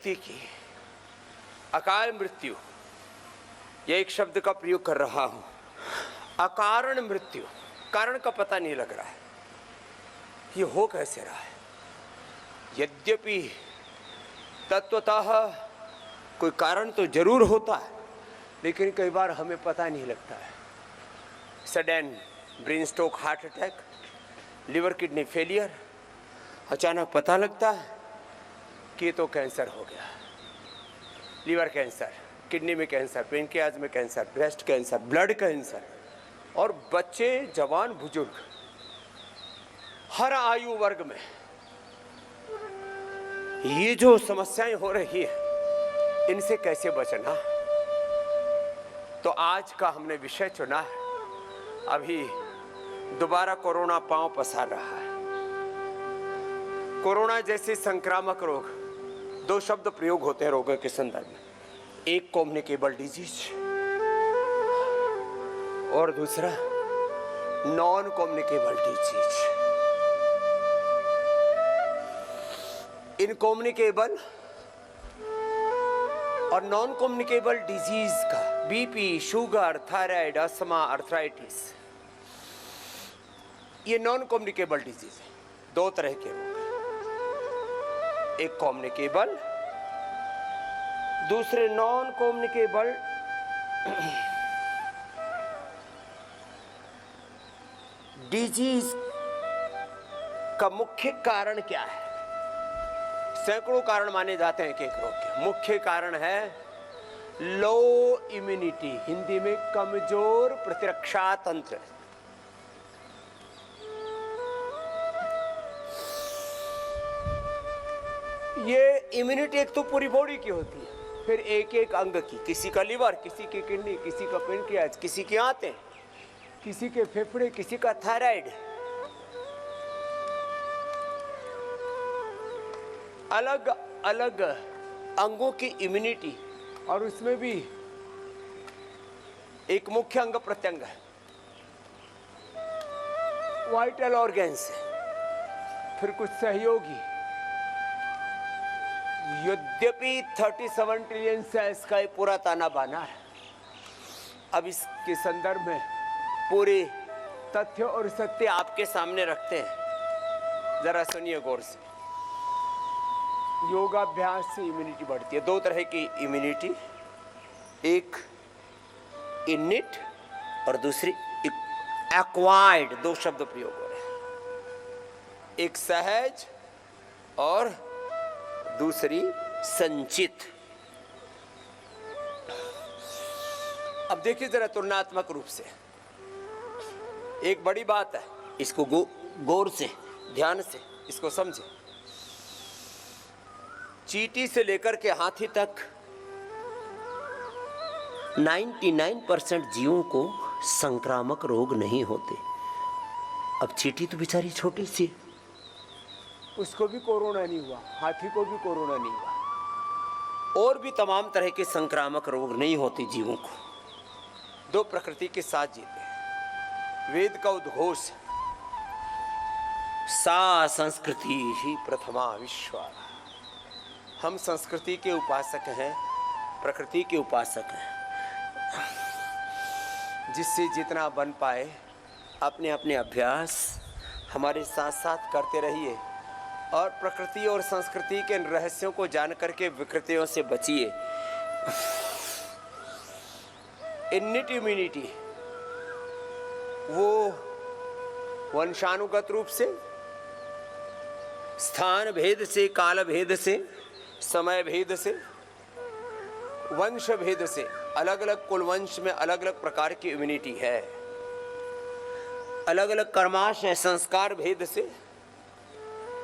व्यक्ति की अकाल मृत्यु, ये एक शब्द का प्रयोग कर रहा हूं, अकारण मृत्यु, कारण का पता नहीं लग रहा है, ये हो कैसे रहा है। यद्यपि तत्वतः कोई कारण तो जरूर होता है, लेकिन कई बार हमें पता नहीं लगता है। Sudden brain stroke, heart attack, liver kidney failure, अचानक पता लगता है कि तो कैंसर हो गया। लिवर कैंसर, किडनी में कैंसर, पेनक्रियाज में cancer, breast cancer, blood cancer, और बच्चे, जवान, बुजुर्ग, हर आयु वर्ग में ये जो समस्याएं हो रही है, इनसे कैसे बचना। तो आज का हमने विषय चुना है। अभी दोबारा कोरोना पांव पसार रहा है। कोरोना जैसे संक्रामक रोग, दो शब्द प्रयोग होते हैं रोगों के संदर्भ में, एक कम्युनिकेबल डिजीज और दूसरा नॉन कम्युनिकेबल डिजीज। इन कम्युनिकेबल और नॉन कम्युनिकेबल डिजीज का BP, sugar, thyroid, asthma, arthritis, ये नॉन कम्युनिकेबल डिजीज है। दो तरह के रोग, एक कम्युनिकेबल, दूसरे नॉन कम्युनिकेबल। डिजीज का मुख्य कारण क्या है? सैकड़ों कारण माने जाते हैं एक रोग के। मुख्य कारण है लो इम्यूनिटी, हिंदी में कमजोर प्रतिरक्षा तंत्र। ये इम्यूनिटी एक तो पूरी बॉडी की होती है, फिर एक एक अंग की, किसी का लिवर, किसी की किडनी, किसी का पेनक्रियाज, किसी की आंतें, किसी के फेफड़े, किसी का थायराइड। अलग अलग अंगों की इम्यूनिटी, और उसमें भी एक मुख्य अंग प्रत्यंग है, वाइटल ऑर्गन्स, फिर कुछ सहयोगी। यद्यपि 37 ट्रिलियन सेल्स का एक पूरा ताना बाना है। अब इसके संदर्भ में पूरे तथ्य और सत्य आपके सामने रखते हैं, जरा सुनिए गौर से। योगाभ्यास से इम्यूनिटी बढ़ती है। दो तरह की इम्यूनिटी, एक इनिट और दूसरी एक्वायर्ड, दो शब्द प्रयोग हो रहे हैं, एक सहज और दूसरी संचित। अब देखिए जरा तुलनात्मक रूप से, एक बड़ी बात है, इसको गौर से, ध्यान से इसको समझे। चींटी से लेकर के हाथी तक 99% जीवों को संक्रामक रोग नहीं होते। अब चींटी तो बेचारी छोटी सी, उसको भी कोरोना नहीं हुआ, हाथी को भी कोरोना नहीं हुआ, और भी तमाम तरह के संक्रामक रोग नहीं होते जीवों को। दो प्रकृति के साथ जीते हैं। वेद का उद्घोष, सा संस्कृति ही प्रथमा विश्व। हम संस्कृति के उपासक हैं, प्रकृति के उपासक हैं। जिससे जितना बन पाए अपने अपने अभ्यास हमारे साथ साथ करते रहिए, और प्रकृति और संस्कृति के रहस्यों को जान करके विकृतियों से बचिए। इन्निट इम्यूनिटी वो वंशानुगत रूप से, स्थान भेद से, काल भेद से, समय भेद से, वंश भेद से, अलग अलग कुल वंश में अलग अलग प्रकार की इम्यूनिटी है। अलग अलग कर्माशय संस्कार भेद से,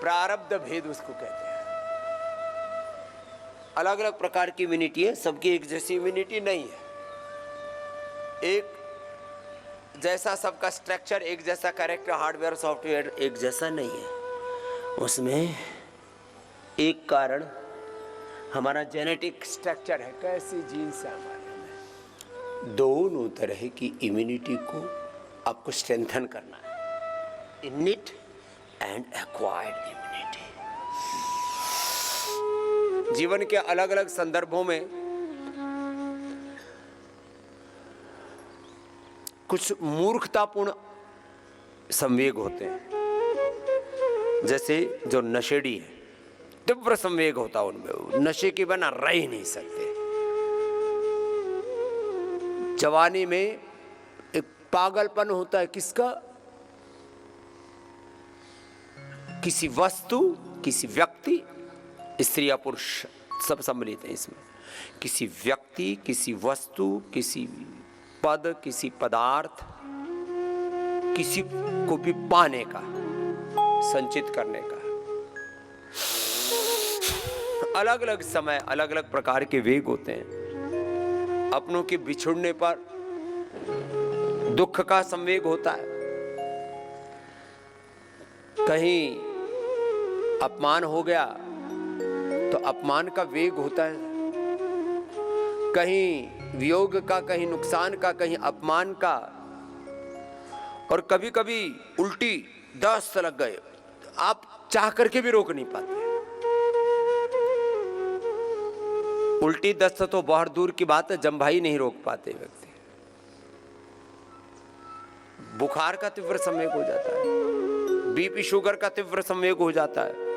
प्रारब्ध भेद उसको कहते हैं, अलग अलग प्रकार की इम्यूनिटी है। सबकी एक जैसी इम्यूनिटी नहीं है। एक जैसा सबका स्ट्रक्चर, एक जैसा कैरेक्टर, हार्डवेयर, सॉफ्टवेयर एक जैसा नहीं है। उसमें एक कारण हमारा जेनेटिक स्ट्रक्चर है, कैसी जीन्स है हमारे में। दोनों तरह की इम्यूनिटी को आपको स्ट्रेंथन करना है, इनिट एंड एक्वायर्ड इम्यूनिटी। जीवन के अलग अलग संदर्भों में कुछ मूर्खतापूर्ण संवेग होते हैं, जैसे जो नशेड़ी है, तीव्र संवेग होता है उनमें, नशे के बिना रह ही नहीं सकते। जवानी में एक पागलपन होता है, किसका? किसी वस्तु, किसी व्यक्ति, स्त्री या पुरुष सब सम्मिलित है इसमें। किसी व्यक्ति, किसी वस्तु, किसी पद, किसी पदार्थ, किसी को भी पाने का, संचित करने का। अलग अलग समय अलग अलग प्रकार के वेग होते हैं। अपनों के बिछुड़ने पर दुख का संवेग होता है, कहीं अपमान हो गया तो अपमान का वेग होता है, कहीं वियोग का, कहीं नुकसान का, कहीं अपमान का, और कभी कभी उल्टी दस्त लग गए, आप चाह करके भी रोक नहीं पाते। उल्टी दस्त तो बहुत दूर की बात है, जम्भाई नहीं रोक पाते व्यक्ति। बुखार का तीव्र संवेग हो जाता है, बीपी शुगर का तीव्र संवेग हो जाता है।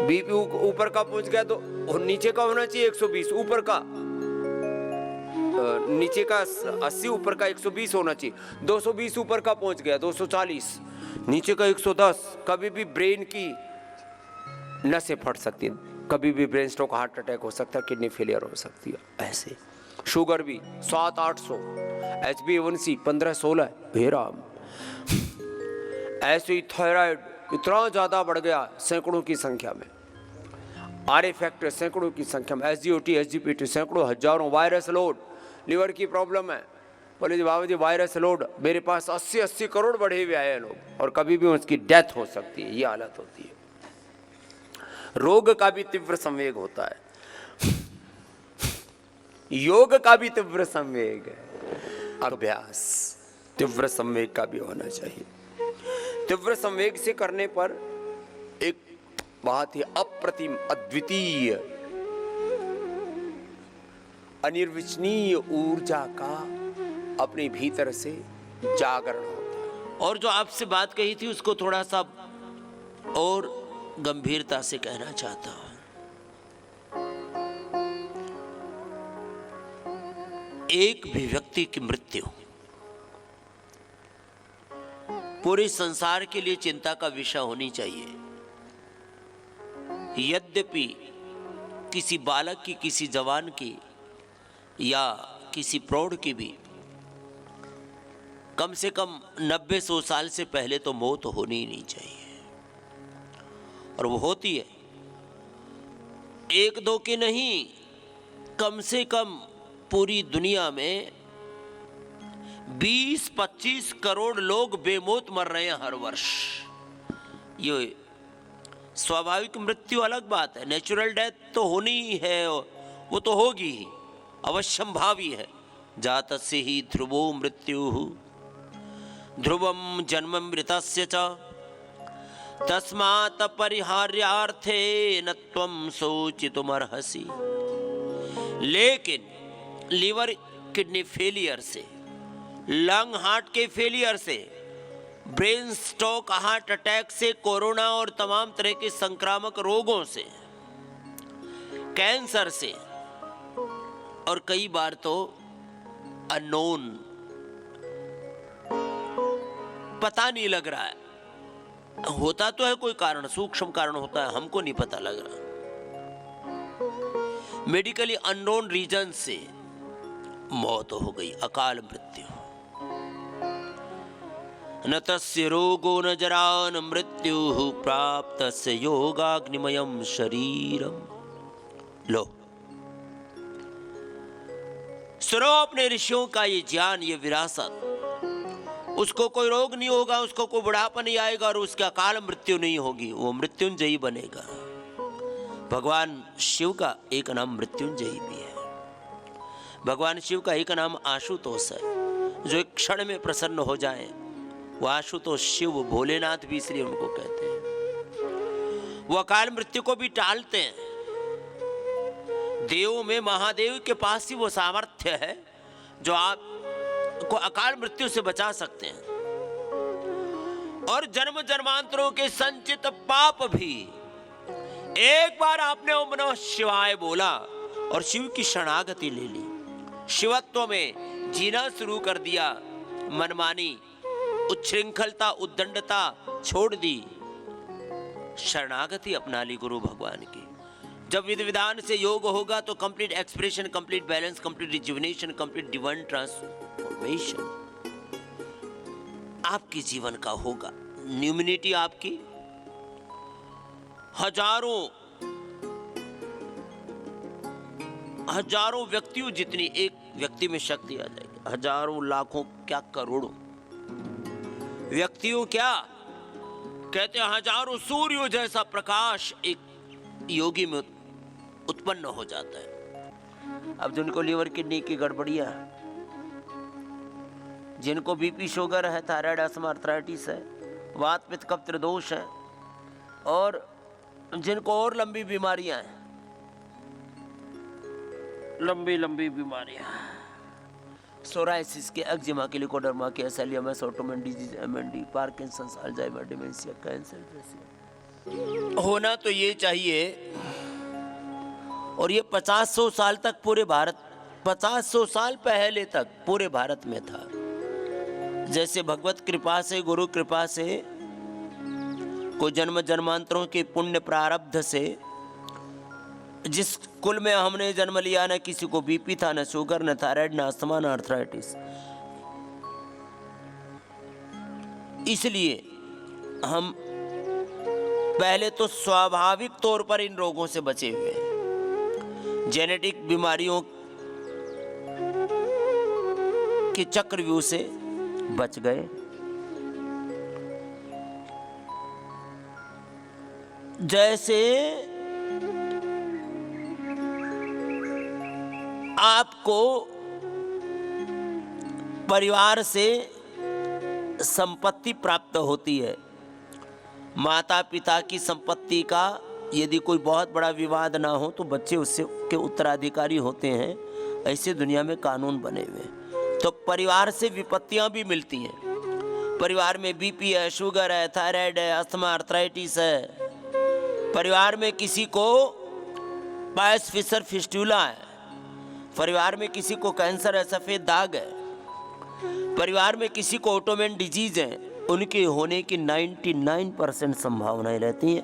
बीपी ऊपर का पहुंच गया तो नीचे का होना चाहिए 120, ऊपर का नीचे का 80, ऊपर का 120 होना चाहिए। 220 ऊपर का पहुंच गया, 240, नीचे का 110। कभी भी ब्रेन की नसें फट सकती हैं, कभी भी ब्रेन स्ट्रोक, हार्ट अटैक हो सकता है, किडनी फेलियर हो सकती है। ऐसे शुगर भी 700-800, HbA1c 15-16, हे राम। ऐसे ही थायराइड इतना ज्यादा बढ़ गया सैकड़ों की संख्या में, RA फैक्टर सैकड़ों की संख्या में, SGOT SGPT सैकड़ों हजारों। वायरस लोड, लिवर की प्रॉब्लम है, बोले जी बाबा जी वायरस लोड, मेरे पास 80-80 करोड़ बढ़े हुए आए लोग, और कभी भी उसकी डेथ हो सकती है, ये हालत होती है। रोग का भी तीव्र संवेग होता है, योग का भी तीव्र संवेग है, अभ्यास तीव्र संवेग का भी होना चाहिए। तीव्र संवेग से करने पर एक बहुत ही अप्रतिम, अद्वितीय, अनिर्वचनीय ऊर्जा का अपने भीतर से जागरण होता है। और जो आपसे बात कही थी उसको थोड़ा सा और गंभीरता से कहना चाहता हूं। एक भी व्यक्ति की मृत्यु पूरे संसार के लिए चिंता का विषय होनी चाहिए। यद्यपि किसी बालक की, किसी जवान की या किसी प्रौढ़ की भी कम से कम 90-100 साल से पहले तो मौत होनी ही नहीं चाहिए, और वो होती है। एक दो की नहीं, कम से कम पूरी दुनिया में 20-25 करोड़ लोग बेमौत मर रहे हैं हर वर्ष। ये स्वाभाविक मृत्यु अलग बात है, नेचुरल डेथ तो होनी ही है, वो तो होगी ही, अवश्यंभावी है। जातस्य ही ध्रुवो मृत्युः ध्रुवम जन्ममृतस्य च तस्मात् परिहार्यार्थे न त्वं शोचितुमर्हसि। लेकिन लीवर किडनी फेलियर से, लंग हार्ट के फेलियर से, ब्रेन स्ट्रोक, हार्ट अटैक से, कोरोना और तमाम तरह के संक्रामक रोगों से, कैंसर से, और कई बार तो अननोन, पता नहीं लग रहा है, होता तो है कोई कारण, सूक्ष्म कारण होता है, हमको नहीं पता लग रहा, मेडिकली अननोन रीजन से मौत हो गई, अकाल मृत्यु। न तस्य रोगो न जरा न मृत्युः प्राप्तस्य योगाग्निमयं शरीरम। लो सुनो अपने ऋषियों का ये ज्ञान, ये विरासत। उसको कोई रोग नहीं होगा, उसको कोई बुढ़ापा नहीं आएगा, और उसकी अकाल मृत्यु नहीं होगी, वो मृत्युंजयी बनेगा। भगवान शिव का एक नाम मृत्युंजयी भी है। भगवान शिव का एक नाम आशुतोष है, जो एक क्षण में प्रसन्न हो जाए, वो आशुतोष शिव, भोलेनाथ भी इसलिए उनको कहते हैं। वो अकाल मृत्यु को भी टालते हैं। देवों में महादेव के पास ही वो सामर्थ्य है जो आपको अकाल मृत्यु से बचा सकते हैं। और जन्म जन्मांतरों के संचित पाप भी, एक बार आपने ओम नमः शिवाय बोला और शिव की शरणागति ले ली, शिवत्व में जीना शुरू कर दिया, मनमानी उच्छृंखलता उद्दंडता छोड़ दी, शरणागति अपना ली गुरु भगवान की। जब विधि विधान से योग होगा तो complete expression, complete balance, complete rejuvenation, complete divine transformation आपके जीवन का होगा। न्यूमिनिटी आपकी हजारों व्यक्तियों जितनी एक व्यक्ति में शक्ति आ जाएगी, हजारों लाखों क्या करोड़ों व्यक्तियों, क्या कहते हैं हजारों सूर्यों जैसा प्रकाश एक योगी में उत्पन्न हो जाता है। अब जिनको लीवर किडनी की गड़बड़ियां, जिनको बीपी शुगर है, थायराइड अस्थमा आर्थराइटिस है, वात पित्त कफ त्रिदोष है, और जिनको और लंबी बीमारियां हैं, लंबी बीमारियां, सोराइसिस के, एक्जिमा के, लिकोडर्मा के, एसेलियमस, autoimmune disease, MND, Parkinson's, Alzheimer, dementia, cancer जैसे होना तो ये चाहिए। और ये 50-100 साल तक पूरे भारत, 50-100 साल पहले तक पूरे भारत में था। जैसे भगवत कृपा से, गुरु कृपा से, को जन्म जन्मांतरों के पुण्य प्रारब्ध से, जिस कुल में हमने जन्म लिया, न किसी को बीपी था, न शुगर, न थायराइड, न अस्थमा, न आर्थराइटिस, इसलिए हम पहले तो स्वाभाविक तौर पर इन रोगों से बचे हुए हैं, जेनेटिक बीमारियों के चक्रव्यूह से बच गए। जैसे आपको परिवार से संपत्ति प्राप्त होती है, माता पिता की संपत्ति का यदि कोई बहुत बड़ा विवाद ना हो तो बच्चे उससे के उत्तराधिकारी होते हैं, ऐसे दुनिया में कानून बने हुए हैं। तो परिवार से विपत्तियां भी मिलती हैं। परिवार में बीपी है, शुगर है, थायराइड है, अस्थमा आर्थराइटिस है, परिवार में किसी को पायस फिशर फिस्टूला है, परिवार में किसी को कैंसर है, सफेद दाग है, परिवार में किसी को ऑटोमेन डिजीज है, उनके होने की 99% संभावनाएं रहती हैं।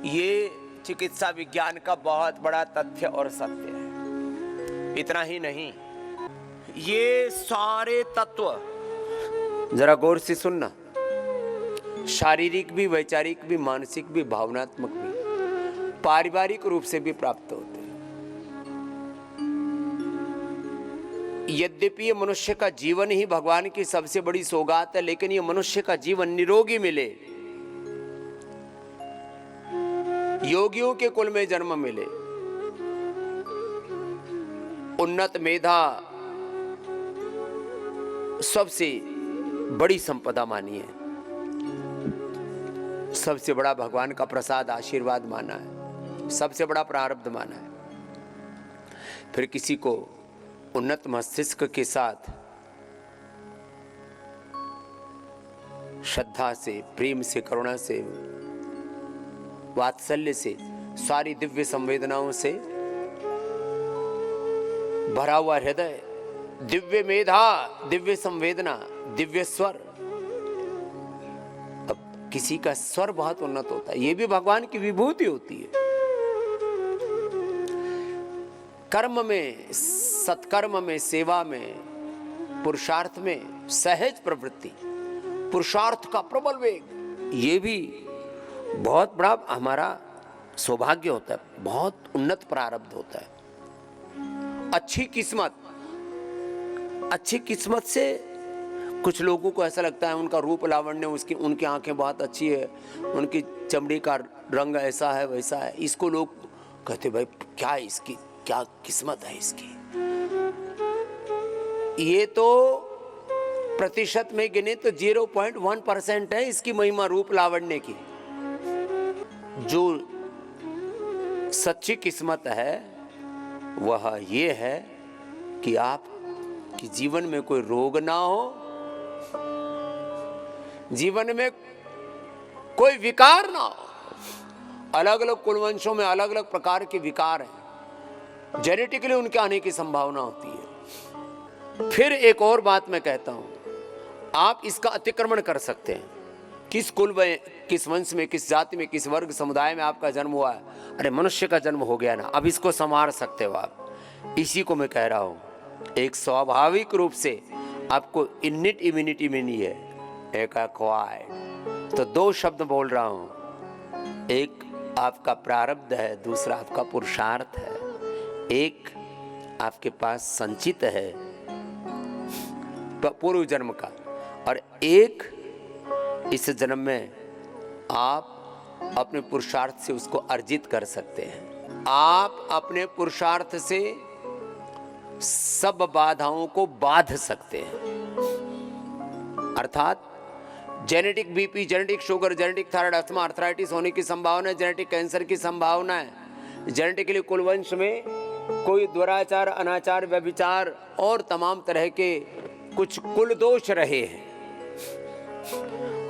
ये चिकित्सा विज्ञान का बहुत बड़ा तथ्य और सत्य है। इतना ही नहीं, ये सारे तत्व जरा गौर से सुनना, शारीरिक भी, वैचारिक भी, मानसिक भी, भावनात्मक भी, पारिवारिक रूप से भी प्राप्त होते हैं। यद्यपि ये मनुष्य का जीवन ही भगवान की सबसे बड़ी सौगात है, लेकिन ये मनुष्य का जीवन निरोगी मिले, योगियों के कुल में जन्म मिले, उन्नत मेधा सबसे बड़ी संपदा मानी है, सबसे बड़ा भगवान का प्रसाद आशीर्वाद माना है, सबसे बड़ा प्रारब्ध माना है। फिर किसी को उन्नत मस्तिष्क के साथ श्रद्धा से, प्रेम से, करुणा से, वात्सल्य से, सारी दिव्य संवेदनाओं से भरा हुआ हृदय, दिव्य मेधा, दिव्य संवेदना, दिव्य स्वर। अब किसी का स्वर बहुत उन्नत होता है, ये भी भगवान की विभूति होती है। कर्म में, सत्कर्म में, सेवा में, पुरुषार्थ में सहज प्रवृत्ति, पुरुषार्थ का प्रबल वेग, ये भी बहुत बड़ा हमारा सौभाग्य होता है, बहुत उन्नत प्रारब्ध होता है। अच्छी किस्मत, अच्छी किस्मत से कुछ लोगों को ऐसा लगता है उनका रूप लावण्य, उसकी उनकी आंखें बहुत अच्छी है, उनकी चमड़ी का रंग ऐसा है वैसा है, इसको लोग कहते भाई क्या इसकी क्या किस्मत है इसकी। ये तो प्रतिशत में गिने तो 0.1% है इसकी महिमा रूप लावण्य की। जो सच्ची किस्मत है वह ये है कि आप कि जीवन में कोई रोग ना हो, जीवन में कोई विकार ना हो। अलग अलग कुलवंशों में अलग अलग प्रकार के विकार हैं, जेनेटिकली उनके आने की संभावना होती है। फिर एक और बात मैं कहता हूं, आप इसका अतिक्रमण कर सकते हैं। किस कुल में, किस वंश में, किस जाति में, किस वर्ग समुदाय में आपका जन्म हुआ है, अरे मनुष्य का जन्म हो गया ना, अब इसको संवार सकते हो आप। इसी को मैं कह रहा हूं, एक स्वाभाविक रूप से आपको इनिट इम्यूनिटी मिली है, एक एक्वायर्ड। तो दो शब्द बोल रहा हूं, एक आपका प्रारब्ध है, दूसरा आपका पुरुषार्थ है। एक आपके पास संचित है पूर्व जन्म का, और एक इस जन्म में आप अपने पुरुषार्थ से उसको अर्जित कर सकते हैं। आप अपने पुरुषार्थ से सब बाधाओं को बांध सकते हैं। अर्थात genetic BP, genetic sugar, genetic thyroid, asthma, arthritis होने की संभावना है, जेनेटिक कैंसर की संभावना है, जेनेटिकली कुलवंश में कोई दुराचार, अनाचार, व्यभिचार और तमाम तरह के कुछ कुल दोष रहे हैं।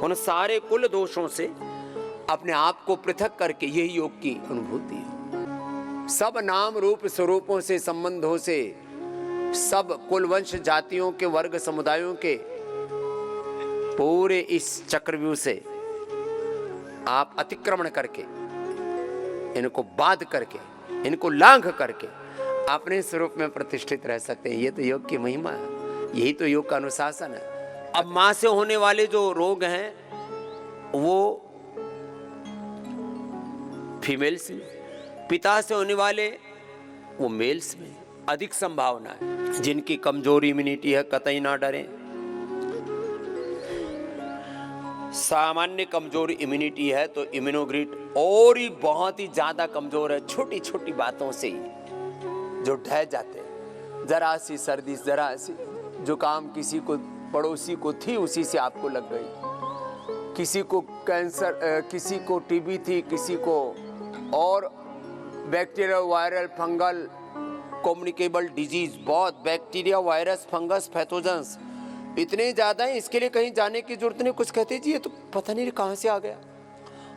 उन सारे कुल दोषों से अपने आप को पृथक करके यही योग की अनुभूति है। सब नाम रूप स्वरूपों से, संबंधों से, सब कुलवंश जातियों के, वर्ग समुदायों के पूरे इस चक्रव्यूह से आप अतिक्रमण करके, इनको बाध करके, इनको लांघ करके अपने स्वरूप में प्रतिष्ठित रह सकते हैं। ये तो योग की महिमा है, यही तो योग का अनुशासन है। अब मां से होने वाले जो रोग हैं वो फीमेल्स में, पिता से होने वाले वो मेल्स में अधिक संभावना है। जिनकी कमजोर इम्यूनिटी है कतई ना डरें। सामान्य कमजोर इम्यूनिटी है तो इम्यूनोग्रिड और ही बहुत ही ज्यादा कमजोर है। छोटी छोटी बातों से ही जो ढह जाते हैं, जरा सी सर्दी, जरा सी जुकाम, किसी को पड़ोसी को थी उसी से आपको लग गई, किसी को कैंसर, किसी को टीबी थी, किसी को और bacteria, viral, fungal, communicable disease, बहुत बैक्टीरिया, वायरस, फंगस, पैथोजेंस इतने ज़्यादा हैं, इसके लिए कहीं जाने की जरूरत नहीं। कुछ कहते जी ये तो पता नहीं कहाँ से आ गया।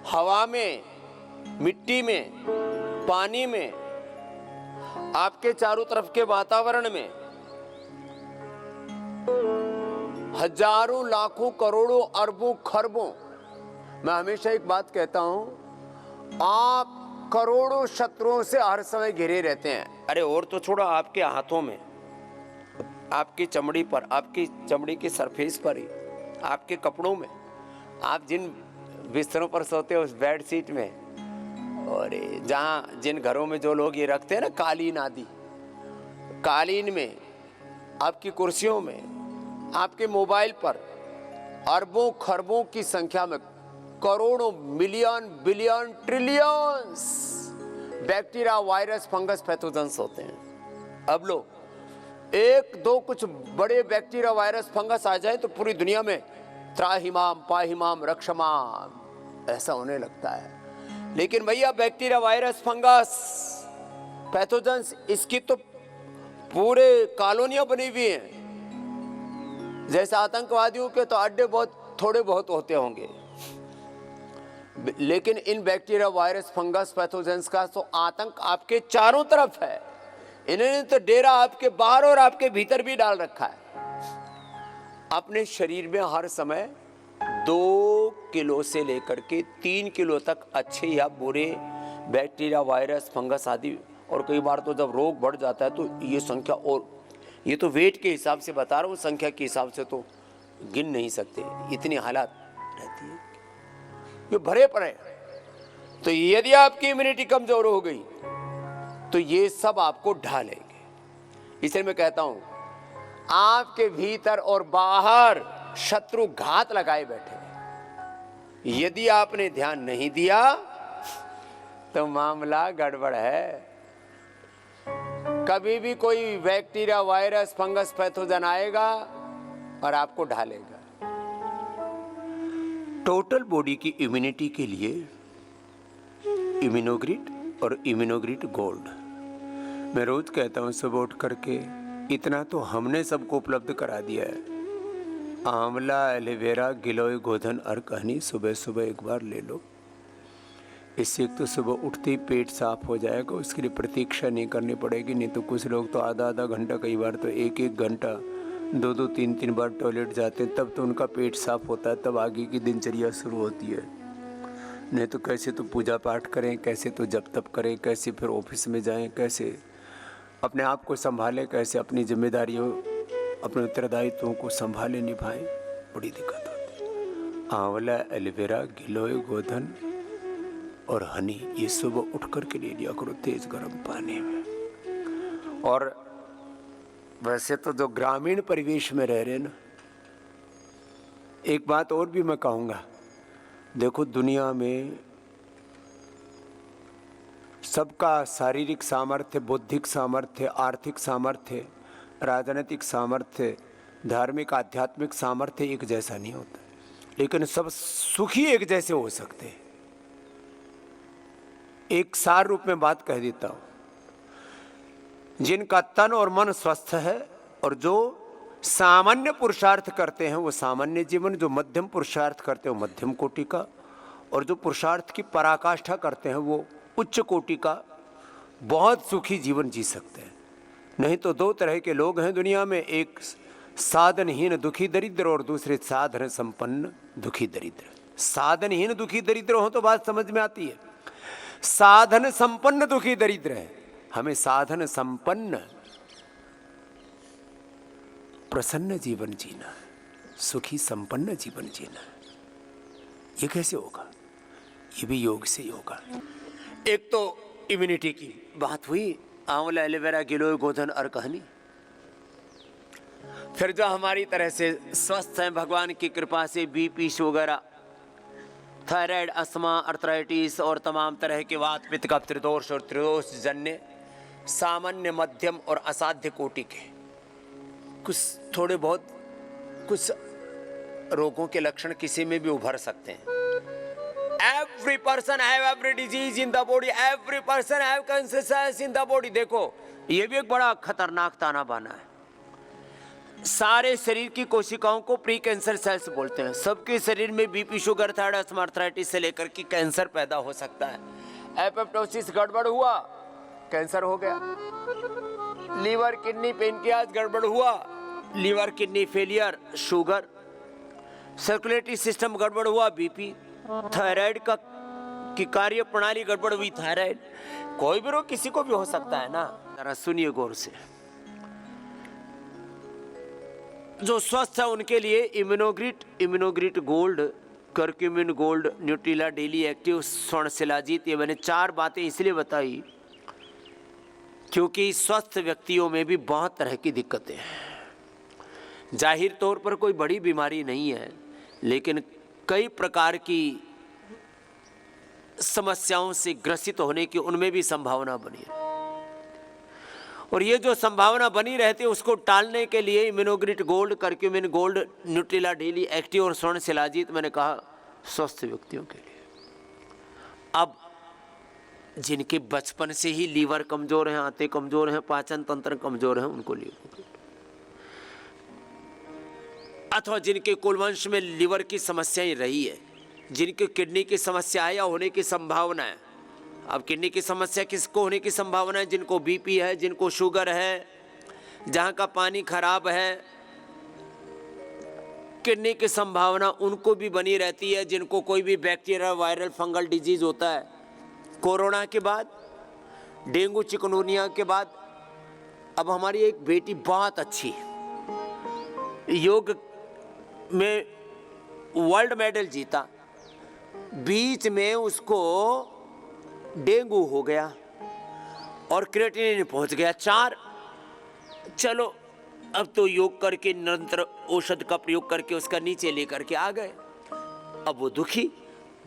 हवा में, मिट्टी में, पानी में, आपके चारों तरफ के वातावरण में हजारों, लाखों, करोड़ों, अरबों, खरबों, मैं हमेशा एक बात कहता हूं, आप करोड़ों शत्रुओं से हर समय घिरे रहते हैं। अरे और तो छोड़ो, आपके हाथों में, आपकी चमड़ी पर, आपकी चमड़ी के सरफेस पर ही, आपके कपड़ों में, आप जिन बिस्तरों पर सोते हो उस बेड शीट में, और जहाँ जिन घरों में जो लोग ये रखते हैं ना कालीन आदि, कालीन में, आपकी कुर्सियों में, आपके मोबाइल पर अरबों खरबों की संख्या में, करोड़ों, million, billion, trillions bacteria, virus, fungus, pathogens होते हैं। अब लो एक दो कुछ बड़े बैक्टीरिया, वायरस, फंगस आ जाए तो पूरी दुनिया में त्राहिमाम, पाहिमाम, रक्षमाम ऐसा होने लगता है। लेकिन भैया बैक्टीरिया, वायरस, फंगस, पैथोजेंस, इसकी तो पूरे कॉलोनियां बनी हुई हैं। जैसे आतंकवादियों के तो अड्डे बहुत थोड़े बहुत होते होंगे, लेकिन इन बैक्टीरिया, वायरस, फंगस, पैथोजेंस का तो आतंक आपके चारों तरफ है। इन्होंने तो डेरा आपके बाहर और आपके भीतर भी डाल रखा है। अपने शरीर में हर समय 2 किलो से लेकर के 3 किलो तक अच्छे या बुरे बैक्टीरिया, वायरस, फंगस आदि, और कई बार तो जब रोग बढ़ जाता है तो ये संख्या, और ये तो वेट के हिसाब से बता रहा हूँ, संख्या के हिसाब से तो गिन नहीं सकते, इतनी हालात रहती है, ये भरे पड़े। तो यदि आपकी इम्यूनिटी कमजोर हो गई तो ये सब आपको ढा लेंगे। इसलिए मैं कहता हूं, आपके भीतर और बाहर शत्रु घात लगाए बैठे हैं। यदि आपने ध्यान नहीं दिया तो मामला गड़बड़ है। कभी भी कोई बैक्टीरिया, वायरस, फंगस, पैथोजन आएगा और आपको ढालेगा। टोटल बॉडी की इम्यूनिटी के लिए इम्यूनोग्रिड और इम्यूनोग्रिड गोल्ड मैं रोज कहता हूँ सुबह उठ करके, इतना तो हमने सबको उपलब्ध करा दिया है। आंवला, एलोवेरा, गिलोय, गोधन और कहनी सुबह सुबह एक बार ले लो। इससे एक तो सुबह उठते ही पेट साफ हो जाएगा, उसके लिए प्रतीक्षा नहीं करनी पड़ेगी। नहीं तो कुछ लोग तो आधा आधा घंटा, कई बार तो एक एक घंटा, दो दो तीन तीन बार टॉयलेट जाते हैं, तब तो उनका पेट साफ होता है, तब आगे की दिनचर्या शुरू होती है। नहीं तो कैसे तो पूजा पाठ करें, कैसे तो जप तप करें, कैसे फिर ऑफिस में जाएं, कैसे अपने आप को संभालें, कैसे अपनी जिम्मेदारियों, अपने उत्तरदायित्वों को संभालें, निभाएं, बड़ी दिक्कत होती है। आंवला, एलोवेरा, गिलोय, गोधन और हनी, ये सुबह उठ कर के ले लिया करो तेज गर्म पानी में। और वैसे तो जो ग्रामीण परिवेश में रह रहे ना, एक बात और भी मैं कहूँगा, देखो दुनिया में सबका शारीरिक सामर्थ्य, बौद्धिक सामर्थ्य, आर्थिक सामर्थ्य, राजनीतिक सामर्थ्य, धार्मिक आध्यात्मिक सामर्थ्य एक जैसा नहीं होता, लेकिन सब सुखी एक जैसे हो सकते हैं। एक सार रूप में बात कह देता हूं, जिनका तन और मन स्वस्थ है और जो सामान्य पुरुषार्थ करते हैं वो सामान्य जीवन, जो मध्यम पुरुषार्थ करते हैं वो मध्यम कोटि का, और जो पुरुषार्थ की पराकाष्ठा करते हैं वो उच्च कोटि का बहुत सुखी जीवन जी सकते हैं। नहीं तो दो तरह के लोग हैं दुनिया में, एक साधनहीन दुखी दरिद्र और दूसरे साधन संपन्न दुखी दरिद्र। साधनहीन दुखी दरिद्र हो तो बात समझ में आती है, साधन संपन्न दुखी दरिद्र है। हमें साधन संपन्न प्रसन्न जीवन जीना, सुखी संपन्न जीवन जीना। ये कैसे होगा? ये भी योग से ही होगा। एक तो इम्यूनिटी की बात हुई, आंवला, एलोवेरा, गिलोय, गोधन और कहनी। फिर जो हमारी तरह से स्वस्थ हैं भगवान की कृपा से, BP, sugar, thyroid, asthma, arthritis और तमाम तरह के वात पित्त कफ त्रिदोष और त्रिदोष जन्य सामान्य, मध्यम और असाध्य कोटि के कुछ थोड़े बहुत कुछ रोगों के लक्षण किसी में भी उभर सकते हैं। Every person have every disease in the body, every person have cancer cells in the body। देखो ये भी एक बड़ा खतरनाक ताना बाना है। सारे शरीर की कोशिकाओं को प्री कैंसर सेल्स बोलते हैं। सबके शरीर में BP, sugar, thyroid, asthma, arthritis से लेकर के कैंसर पैदा हो सकता है। एपोप्टोसिस गड़बड़ हुआ, कैंसर हो गया। लीवर, किडनी, पेनक्रियाज गड़बड़ हुआ, liver kidney failure, sugar. Circulatory system गड़बड़ हुआ, बीपी। थायराइड का की कार्य प्रणाली गड़बड़ हुई, थायराइड। कोई भी रोग किसी को भी हो सकता है ना। जरा सुनिए गौर से, जो स्वस्थ है उनके लिए Immunogrit gold, curcumin gold, Nutrela daily active, स्वर्ण शिलाजीत, ये मैंने 4 बातें इसलिए बताई क्योंकि स्वस्थ व्यक्तियों में भी बहुत तरह की दिक्कतें हैं। जाहिर तौर पर कोई बड़ी बीमारी नहीं है, लेकिन कई प्रकार की समस्याओं से ग्रसित होने की उनमें भी संभावना बनी है। और ये जो संभावना बनी रहती है उसको टालने के लिए Immunogrit gold, curcumin gold, Nutrela daily active और स्वर्ण शिलाजीत मैंने कहा स्वस्थ व्यक्तियों के लिए। अब जिनके बचपन से ही लीवर कमजोर हैं, आंतें कमजोर हैं, पाचन तंत्र कमजोर है, उनको लीवर, अथवा जिनके कुलवंश में लीवर की समस्याएं रही है, जिनके किडनी की समस्या है या होने की संभावना है। अब किडनी की समस्या किसको होने की संभावना है? जिनको बीपी है, जिनको शुगर है, जहाँ का पानी खराब है, किडनी की संभावना उनको भी बनी रहती है। जिनको कोई भी बैक्टीरिया, वायरल, फंगल डिजीज होता है, कोरोना के बाद, डेंगू, चिकनगुनिया के बाद। अब हमारी एक बेटी बहुत अच्छी योग में वर्ल्ड मेडल जीता, बीच में उसको डेंगू हो गया और क्रिएटिनिन पहुंच गया 4। चलो अब तो योग करके, निरंतर औषध का प्रयोग करके उसका नीचे लेकर के आ गए। अब वो दुखी,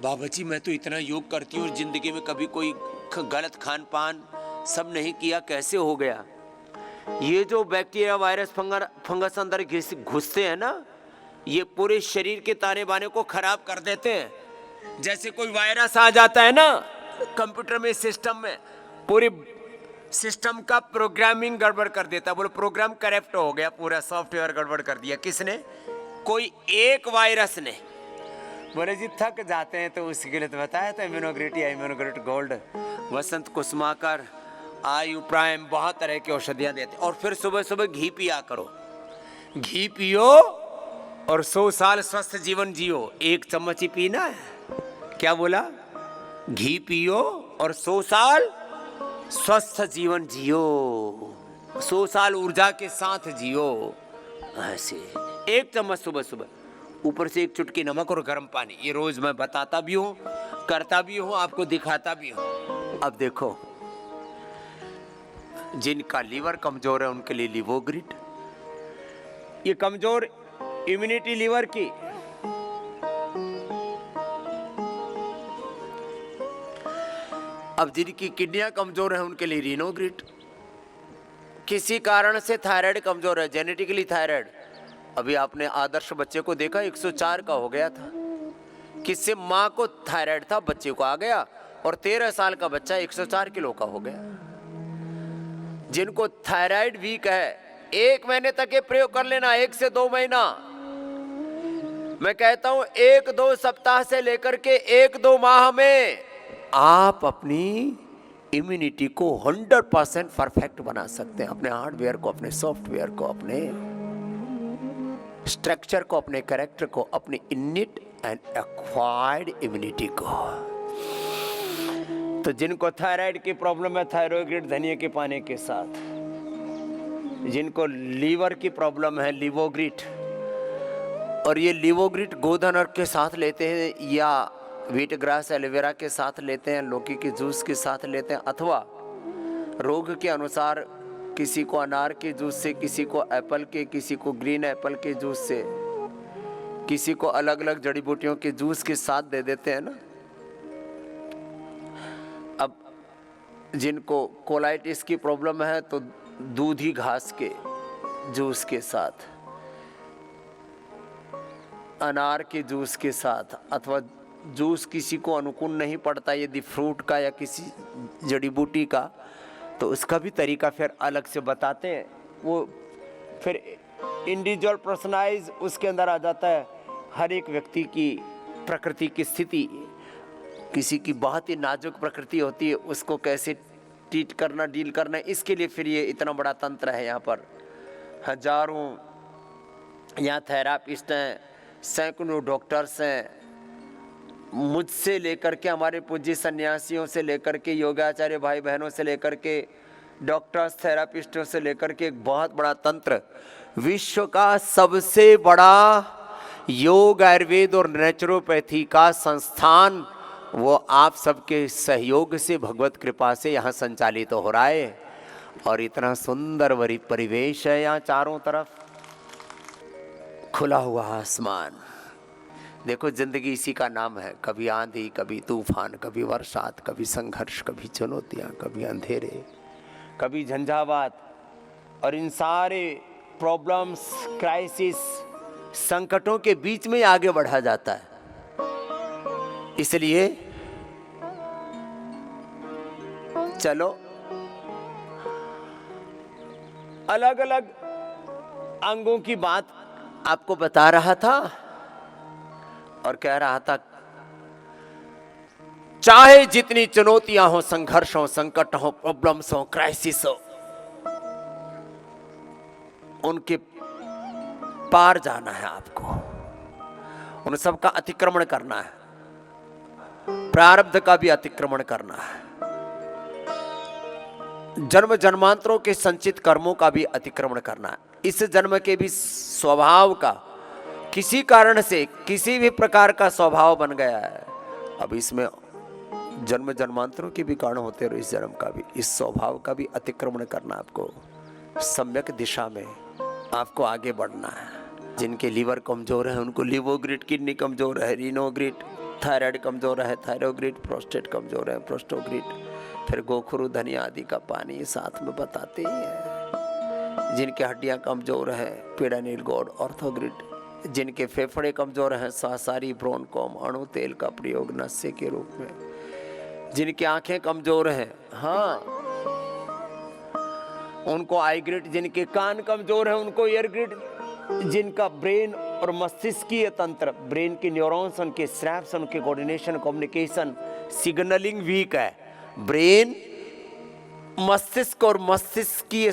बाबा जी मैं तो इतना योग करती हूँ, जिंदगी में कभी कोई गलत खान पान सब नहीं किया, कैसे हो गया? ये जो बैक्टीरिया, वायरस, फंगस अंदर घुसते हैं ना, ये पूरे शरीर के ताने बाने को खराब कर देते हैं। जैसे कोई वायरस आ जाता है ना कंप्यूटर में, सिस्टम में, पूरी सिस्टम का प्रोग्रामिंग गड़बड़ कर देता, बोलो प्रोग्राम करप्ट हो गया, पूरा सॉफ्टवेयर गड़बड़ कर दिया। किसने? कोई एक वायरस ने। बोले जी थक जाते हैं तो उसके लिए तो बताया था इम्यूनोग्रेट गोल्ड, वसंत कुसुमाकर, आयु प्राइम, बहुत तरह की औषधियां देते। और फिर सुबह सुबह घी पिया करो, घी पियो और 100 साल स्वस्थ जीवन जियो। 1 चम्मच ही पीना है। क्या बोला? घी पियो और 100 साल स्वस्थ जीवन जियो, 100 साल ऊर्जा के साथ जियो। ऐसे 1 चम्मच सुबह सुबह, ऊपर से 1 चुटकी नमक और गर्म पानी। ये रोज मैं बताता भी हूँ, करता भी हूँ, आपको दिखाता भी हूँ। अब देखो, जिनका लीवर कमजोर है उनके लिए लिवोग्रिड, ये कमजोर इम्यूनिटी लीवर की। अब जिनकी किडनियां कमजोर है उनके लिए रिनोग्रिड। किसी कारण से थायराइड कमजोर है, जेनेटिकली थायराइड। अभी आपने आदर्श बच्चे को देखा, 104 का हो गया था। किससे? माँ को थायराइड था, बच्चे को आ गया, और 13 साल का बच्चा 104 किलो का हो गया। जिनको थायराइड वीक है, 1 महीने तक ये प्रयोग कर लेना, 1 से 2 महीना। मैं कहता हूं 1-2 सप्ताह से लेकर के 1-2 माह में आप अपनी इम्यूनिटी को 100% परफेक्ट बना सकते हैं। अपने हार्डवेयर को, अपने सॉफ्टवेयर को, अपने स्ट्रक्चर को, अपने कैरेक्टर को, अपनी इनिट एंड एक्वायर्ड इम्यूनिटी को। तो जिनको थायराइड की प्रॉब्लम है, थायरोग्रिड धनिया के पानी के साथ। जिनको लीवर की प्रॉब्लम है, लिवोग्रिड। और ये लिवोग्रिड गोधन अर्क के साथ लेते हैं, या व्हीट ग्रास एलोवेरा के साथ लेते हैं, लौकी के जूस के साथ लेते हैं, अथवा रोग के अनुसार किसी को अनार के जूस से, किसी को एप्पल के, किसी को ग्रीन एप्पल के जूस से, किसी को अलग अलग जड़ी बूटियों के जूस के साथ दे देते हैं ना। अब जिनको कोलाइटिस की प्रॉब्लम है तो दूधी घास के जूस के साथ, अनार के जूस के साथ, अथवा जूस किसी को अनुकूल नहीं पड़ता यदि फ्रूट का या किसी जड़ी बूटी का, तो उसका भी तरीका फिर अलग से बताते हैं। वो फिर इंडिविजुअल पर्सनलाइज उसके अंदर आ जाता है। हर एक व्यक्ति की प्रकृति की स्थिति, किसी की बहुत ही नाजुक प्रकृति होती है, उसको कैसे ट्रीट करना, डील करना, इसके लिए फिर ये इतना बड़ा तंत्र है। यहाँ पर हजारों यहाँ थेरापिस्ट हैं, सैकड़ों डॉक्टर्स हैं, मुझसे लेकर के हमारे पूज्य सन्यासियों से लेकर के योगाचार्य भाई बहनों से लेकर के डॉक्टर्स, थेरापिस्टों से लेकर के एक बहुत बड़ा तंत्र, विश्व का सबसे बड़ा योग, आयुर्वेद और नेचुरोपैथी का संस्थान, वो आप सबके सहयोग से, भगवत कृपा से यहाँ संचालित हो रहा है। और इतना सुंदर परिवेश है यहाँ, चारों तरफ खुला हुआ आसमान। देखो, जिंदगी इसी का नाम है। कभी आंधी, कभी तूफान, कभी बरसात, कभी संघर्ष, कभी चुनौतियाँ, कभी अंधेरे, कभी झंझावात। और इन सारे प्रॉब्लम्स, क्राइसिस, संकटों के बीच में आगे बढ़ा जाता है। इसलिए चलो, अलग अलग अंगों की बात आपको बता रहा था और कह रहा था, चाहे जितनी चुनौतियां हो, संघर्ष हो, संकट हो, प्रॉब्लम्स हो, क्राइसिस हो, उनके पार जाना है आपको, उन सब का अतिक्रमण करना है, प्रारब्ध का भी अतिक्रमण करना है, जन्म जन्मांतरों के संचित कर्मों का भी अतिक्रमण करना है, इस जन्म के भी स्वभाव का किसी कारण से किसी भी प्रकार का स्वभाव बन गया है। अब इसमें जन्म जन्मांतरों के भी कारण होते हैं, इस जन्म का भी, इस स्वभाव का भी अतिक्रमण करना, आपको सम्यक दिशा में आपको आगे बढ़ना है। जिनके लीवर कमजोर है उनको लिवोग्रिड, किडनी कमजोर है रिनोग्रिड, थायराइड कमजोर है थायरोग्रिड, प्रोस्टेट कमजोर है प्रोस्टोग्रिड, फिर गोखरू धनिया आदि का पानी साथ में बताते ही हैं। जिनके हड्डियां कमजोर है पीडानिल गोड ऑर्थोग्रिड, जिनके फेफड़े कमजोर हैं सासारी ब्रोनकॉम अणु तेल का प्रयोग नस्य के रूप में, जिनकी आंखें कमजोर हैं, हाँ उनको आई ग्रिड, जिनके कान कमजोर हैं उनको ईयर ग्रिड, जिनका ब्रेन और मस्तिष्कीय तंत्र, ब्रेन के न्यूरॉन्स, उनके स्नैप्स, उनके कोऑर्डिनेशन, कम्युनिकेशन, सिग्नलिंग वीक है, ब्रेन, मस्तिष्क और मस्तिष्कीय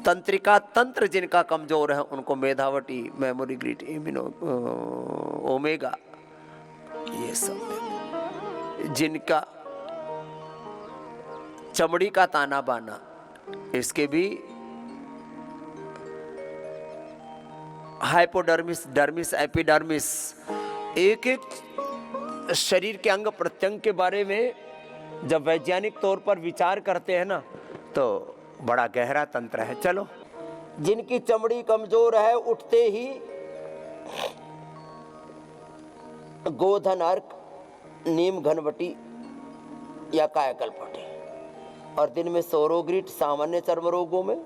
तंत्रिका तंत्र जिनका कमजोर है उनको मेधावटी, मेमोरी ग्रिड, इम्यूनो, ओमेगा, ये सब, जिनका चमड़ी का ताना बाना, इसके भी हाइपोडर्मिस, डर्मिस, एपिडर्मिस, एक एक शरीर के अंग प्रत्यंग के बारे में जब वैज्ञानिक तौर पर विचार करते हैं ना तो बड़ा गहरा तंत्र है। चलो, जिनकी चमड़ी कमजोर है उठते ही गोधन अर्क, नीम घनवटी या कायाकल्पटी, और दिन में सोरोग्रिड सामान्य चर्म रोगों में,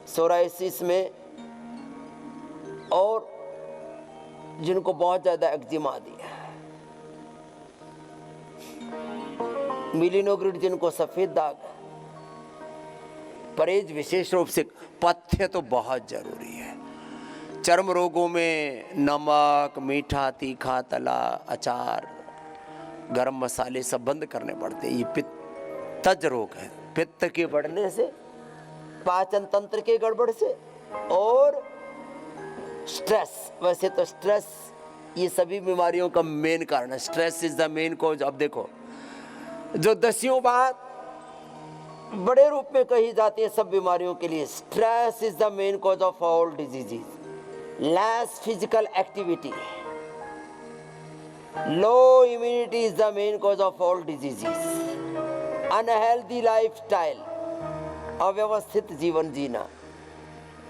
सोराइसिस में, और जिनको बहुत ज्यादा एक्जिमा आदि है, मिलिनोग्रिड जिनको सफेद दाग है। परहेज विशेष रूप से, पथ्य तो बहुत जरूरी है। चर्म रोगों में नमक, मीठा, तीखा, तला, अचार, गरम मसाले सब बंद करने पड़ते हैं। ये पित्तज रोग है, पित्त के बढ़ने से, पाचन तंत्र के गड़बड़ से, और स्ट्रेस। वैसे तो स्ट्रेस ये सभी बीमारियों का मेन कारण है। Stress is the main cause. अब देखो, जो दसियों बात बड़े रूप में कही जाती है सब बीमारियों के लिए, stress is the main cause of all diseases. Less physical activity, low immunity is the main cause of all diseases. Unhealthy lifestyle, अव्यवस्थित जीवन जीना,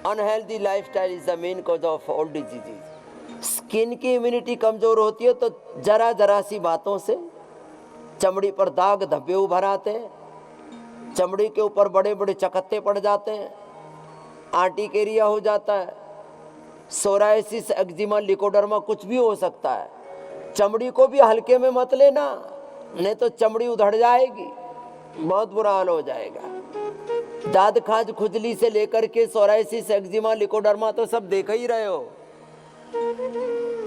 unhealthy lifestyle is the main cause of all diseases. Skin की immunity कमजोर होती है तो जरा जरा सी बातों से चमड़ी पर दाग धब्बे उभर आते हैं, चमड़ी के ऊपर बड़े बड़े चकत्ते पड़ जाते हैं, आर्टिकेरिया हो जाता है, सोराइसिस, एक्जिमा, लिकोडर्मा, कुछ भी हो सकता है। चमड़ी को भी हल्के में मत लेना, नहीं तो चमड़ी उधड़ जाएगी, बहुत बुरा हाल हो जाएगा। दाद खाज खुजली से लेकर के सोराइसिस, एक्जिमा, लिकोडर्मा तो सब देख ही रहे हो।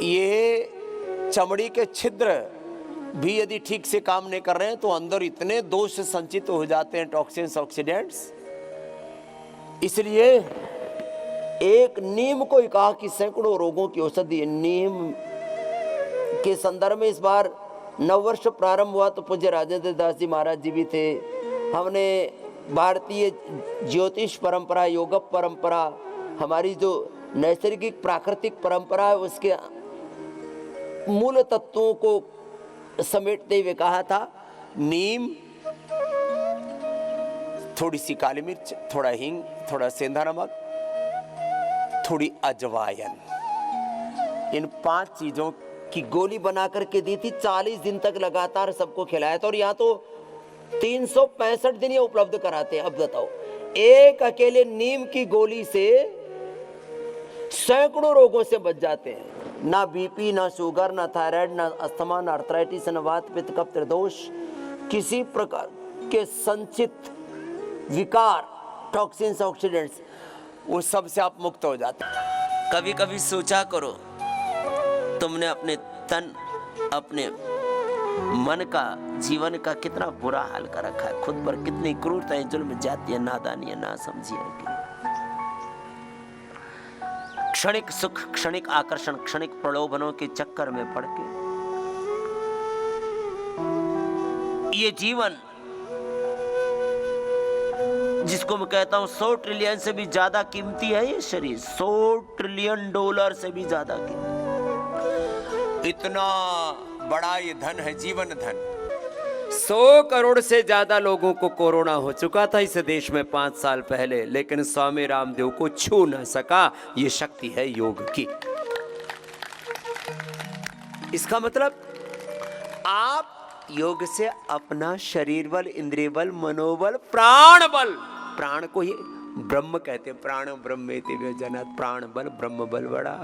ये चमड़ी के छिद्र भी यदि ठीक से काम नहीं कर रहे हैं तो अंदर इतने दोष संचित हो जाते हैं, टॉक्सिन्स, ऑक्सीडेंट्स। इसलिए एक नीम को ही कहा कि सैकड़ों रोगों की औषधि है। नीम के संदर्भ में इस बार नववर्ष प्रारंभ हुआ तो पूज्य राजेंद्र दास जी महाराज जी भी थे। हमने भारतीय ज्योतिष परंपरा, योग परंपरा, हमारी जो नैसर्गिक प्राकृतिक परंपरा है उसके मूल तत्वों को समेटते हुए कहा था, नीम, थोड़ी सी काली मिर्च, थोड़ा हींग, थोड़ा सेंधा नमक, थोड़ी अजवाइन, इन 5 चीजों की गोली बना करके दी थी। 40 दिन तक लगातार सबको खिलाया था। और यहाँ तो 365 दिन ये उपलब्ध कराते हैं। अब बताओ, एक अकेले नीम की गोली से सैकड़ों रोगों से बच जाते हैं। ना बीपी, ना शुगर, ना थायराइड, ना अस्थमा, ना आर्थराइटिस, ना वात, पित्त, कफ, त्रिदोष, किसी प्रकार के संचित विकार, टॉक्सिन्स, ऑक्सीडेंट्स, वो सब से आप मुक्त हो जाते हैं। कभी कभी सोचा करो, तुमने अपने तन, अपने मन का, जीवन का कितना बुरा हाल कर रखा है। खुद पर कितनी क्रूरताएं, जुल्म, जातियां, नादानियां, नासमझियां की। क्षणिक सुख, क्षणिक आकर्षण, क्षणिक प्रलोभनों के चक्कर में पड़ के ये जीवन, जिसको मैं कहता हूं 100 ट्रिलियन से भी ज्यादा कीमती है ये शरीर, 100 ट्रिलियन डॉलर से भी ज्यादा कीमती। इतना बड़ा ये धन है, जीवन धन। 100 करोड़ से ज्यादा लोगों को कोरोना हो चुका था इस देश में 5 साल पहले, लेकिन स्वामी रामदेव को छू न सका। ये शक्ति है योग की। इसका मतलब आप योग से अपना शरीर बल, इंद्रिय बल, मनोबल, प्राण बल, प्राण को ही ब्रह्म कहते हैं, प्राण ब्रह्मेति व्यजनात्, प्राण बल ब्रह्म बल बड़ा।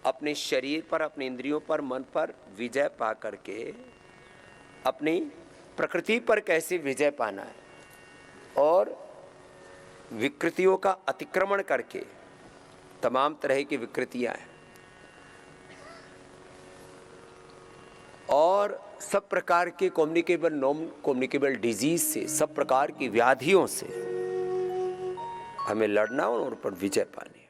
अपने शरीर पर, अपने इंद्रियों पर, मन पर विजय पा करके अपनी प्रकृति पर कैसे विजय पाना है और विकृतियों का अतिक्रमण करके, तमाम तरह की विकृतियां हैं और सब प्रकार के कम्युनिकेबल नॉन कम्युनिकेबल डिजीज से, सब प्रकार की व्याधियों से हमें लड़ना और उन पर विजय पानी।